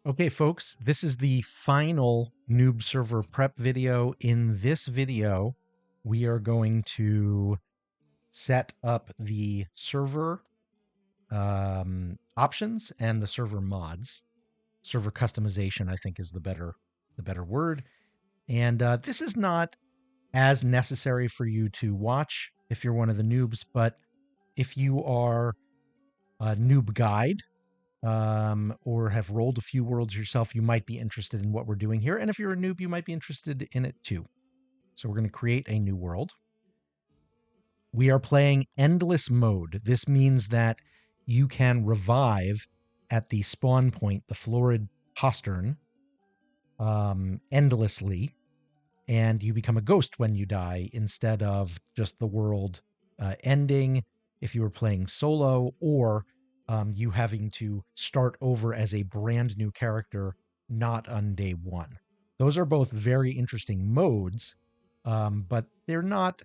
Okay, folks, this is the final Noobserver prep video. In this video, we are going to set up the server options and the server mods. Server customization, I think, is the better word. And this is not as necessary for you to watch if you're one of the noobs, but if you are a noob guide or have rolled a few worlds yourself, you might be interested in what we're doing here. And if you're a noob, you might be interested in it too. So we're going to create a new world. We are playing endless mode. This means that you can revive at the spawn point, the florid postern, endlessly, and you become a ghost when you die instead of just the world ending if you were playing solo, or you having to start over as a brand new character, not on day one. Those are both very interesting modes, but they're not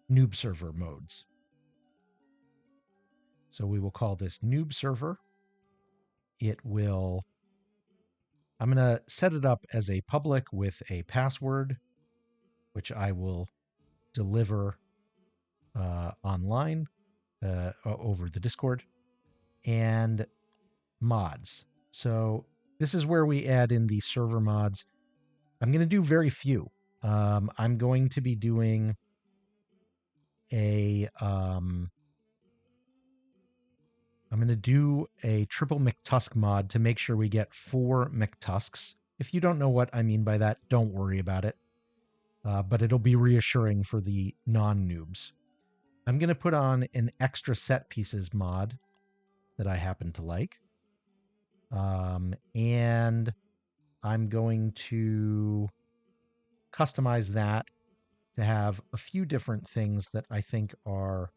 Noobserver modes. So we will call this Noobserver. I'm going to set it up as a public with a password, which I will deliver online over the Discord, and mods. So this is where we add in the server mods. I'm going to do very few. I'm going to be doing I'm going to do a triple McTusk mod to make sure we get 4 McTusks. If you don't know what I mean by that, don't worry about it. But it'll be reassuring for the non-noobs. I'm going to put on an extra set pieces mod that I happen to like. And I'm going to customize that to have a few different things that I think are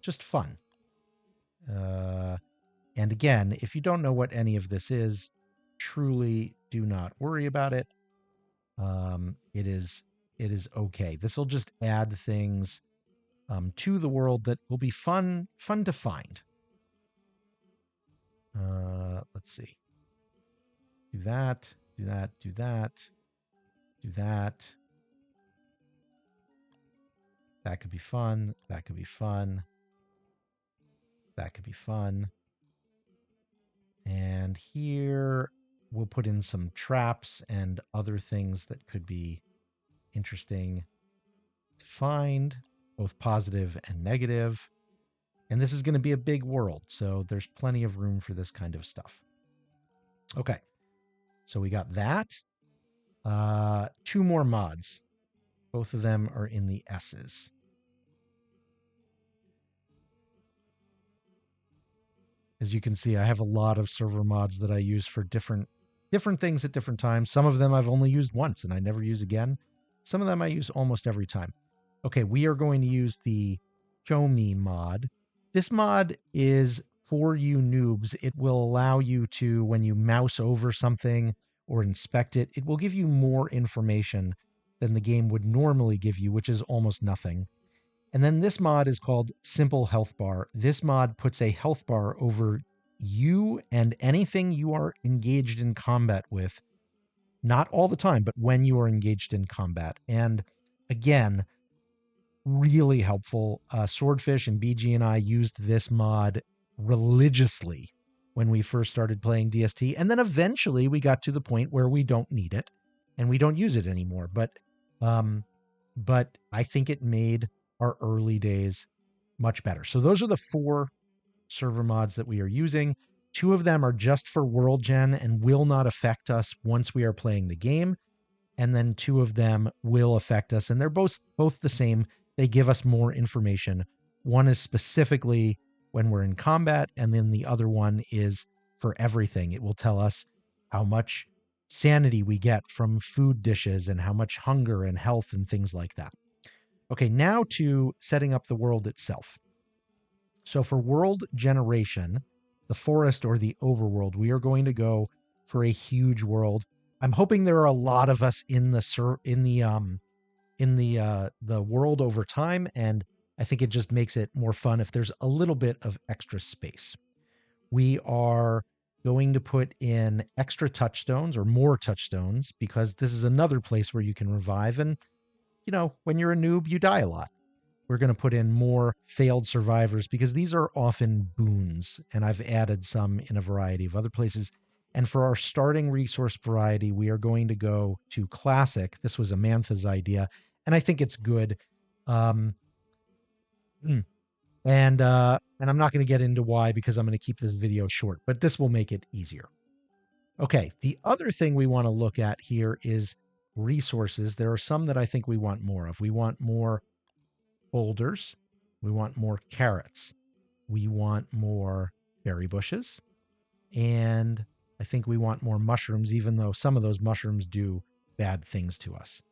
just fun. And again, if you don't know what any of this is, truly do not worry about it. It is okay. This will just add things to the world that will be fun to find. Let's see. Do that, do that, do that, do that. That could be fun. That could be fun. That could be fun. And here we'll put in some traps and other things that could be interesting to find, both positive and negative. And this is going to be a big world, so there's plenty of room for this kind of stuff. Okay, so we got that. 2 more mods. Both of them are in the S's. As you can see, I have a lot of server mods that I use for different things at different times. Some of them I've only used once and I never use again. Some of them I use almost every time. Okay, we are going to use the Show Me mod. This mod is for you noobs. It will allow you to, when you mouse over something or inspect it, it will give you more information than the game would normally give you, which is almost nothing. And then this mod is called Simple Health Bar. This mod puts a health bar over you and anything you are engaged in combat with. Not all the time, but when you are engaged in combat. And again, really helpful. Swordfish and BG and I used this mod religiously when we first started playing DST. And then eventually we got to the point where we don't need it and we don't use it anymore. But I think it made our early days much better. So those are the 4 server mods that we are using. 2 of them are just for world gen and will not affect us once we are playing the game. And then 2 of them will affect us. And they're both the same. They give us more information. One is specifically when we're in combat, and then the other one is for everything. It will tell us how much sanity we get from food dishes and how much hunger and health and things like that. Okay, now to setting up the world itself. So for world generation, the forest or the overworld, we are going to go for a huge world. I'm hoping there are a lot of us in the world over time, and I think it just makes it more fun if there's a little bit of extra space. We are going to put in extra touchstones or more touchstones because this is another place where you can revive. And, you know, when you're a noob, you die a lot. We're going to put in more failed survivors because these are often boons, and I've added some in a variety of other places. And for our starting resource variety, we are going to go to classic. This was Amantha's idea, and I think it's good. Um, mm, and I'm not going to get into why because I'm going to keep this video short, but this will make it easier. Okay, the other thing we want to look at here is resources. There are some that I think we want more of. We want more boulders. We want more carrots. We want more berry bushes. And I think we want more mushrooms, even though some of those mushrooms do bad things to us.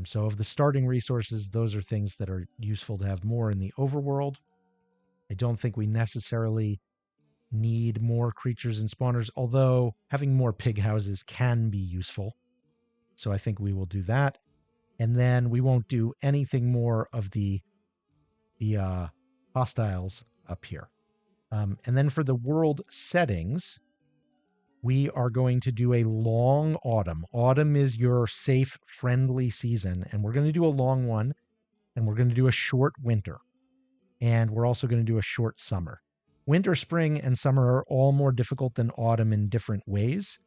So of the starting resources, those are things that are useful to have more in the overworld. I don't think we necessarily need more creatures and spawners, although having more pig houses can be useful. So I think we will do that. And then we won't do anything more of the hostiles up here. And then for the world settings, we are going to do a long autumn. Autumn is your safe, friendly season. And we're going to do a long one. And we're going to do a short winter. And we're also going to do a short summer. Winter, spring, and summer are all more difficult than autumn in different ways.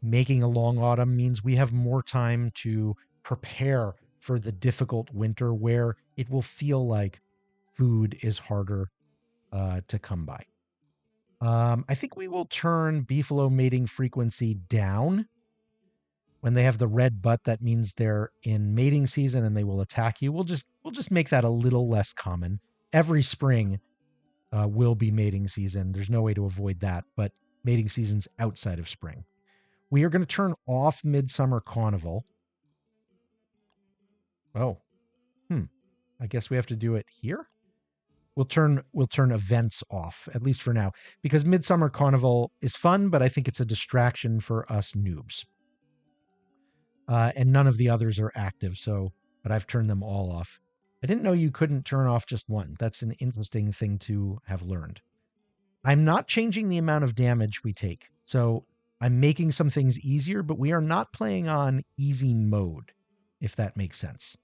Making a long autumn means we have more time to prepare for the difficult winter where it will feel like food is harder to come by. I think we will turn beefalo mating frequency down. When they have the red butt, that means they're in mating season and they will attack you. We'll just make that a little less common. Every spring will be mating season. There's no way to avoid that, but mating season's outside of spring. We are going to turn off Midsummer Carnival. Oh, I guess we have to do it here. We'll turn events off, at least for now, because Midsummer Carnival is fun, but I think it's a distraction for us noobs. And none of the others are active, but I've turned them all off. I didn't know you couldn't turn off just one. That's an interesting thing to have learned. I'm not changing the amount of damage we take. So I'm making some things easier, but we are not playing on easy mode, if that makes sense.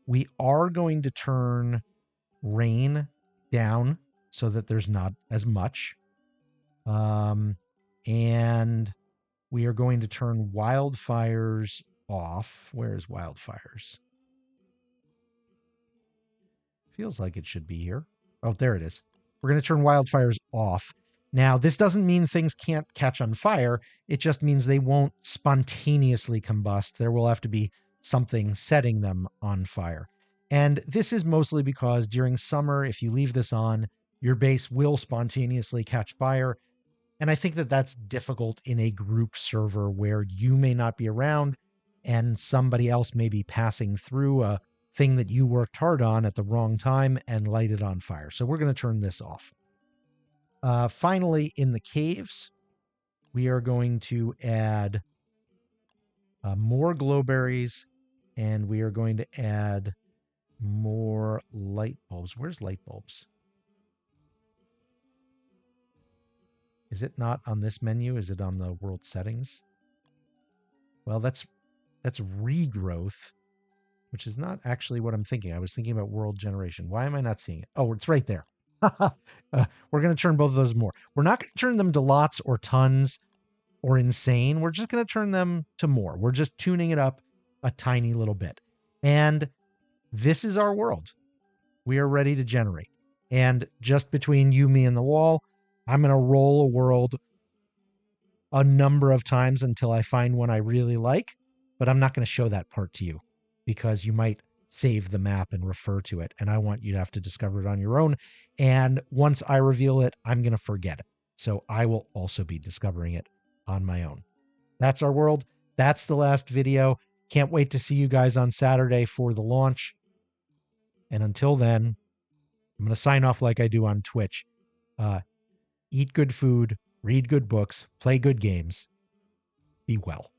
We are going to turn rain down so that there's not as much. And we are going to turn wildfires off. Where's wildfires? Feels like it should be here. Oh, there it is. We're going to turn wildfires off. Now, this doesn't mean things can't catch on fire. It just means they won't spontaneously combust. There will have to be something setting them on fire. And this is mostly because during summer, if you leave this on, your base will spontaneously catch fire. And I think that that's difficult in a group server where you may not be around and somebody else may be passing through a thing that you worked hard on at the wrong time and light it on fire. So we're going to turn this off. Finally, in the caves, we are going to add more glowberries, and we are going to add more light bulbs. Where's light bulbs? Is it not on this menu? Is it on the world settings? Well, that's regrowth, which is not actually what I'm thinking. I was thinking about world generation. Why am I not seeing it? Oh, it's right there. We're going to turn both of those more. We're not going to turn them to lots or tons or insane. We're just going to turn them to more. We're just tuning it up a tiny little bit. And this is our world. We are ready to generate. And just between you, me, and the wall, I'm going to roll a world a number of times until I find one I really like. But I'm not going to show that part to you because you might save the map and refer to it. And I want you to have to discover it on your own. And once I reveal it, I'm going to forget it. So I will also be discovering it on my own. That's our world. That's the last video. Can't wait to see you guys on Saturday for the launch. And until then, I'm going to sign off like I do on Twitch. Eat good food, read good books, play good games. Be well.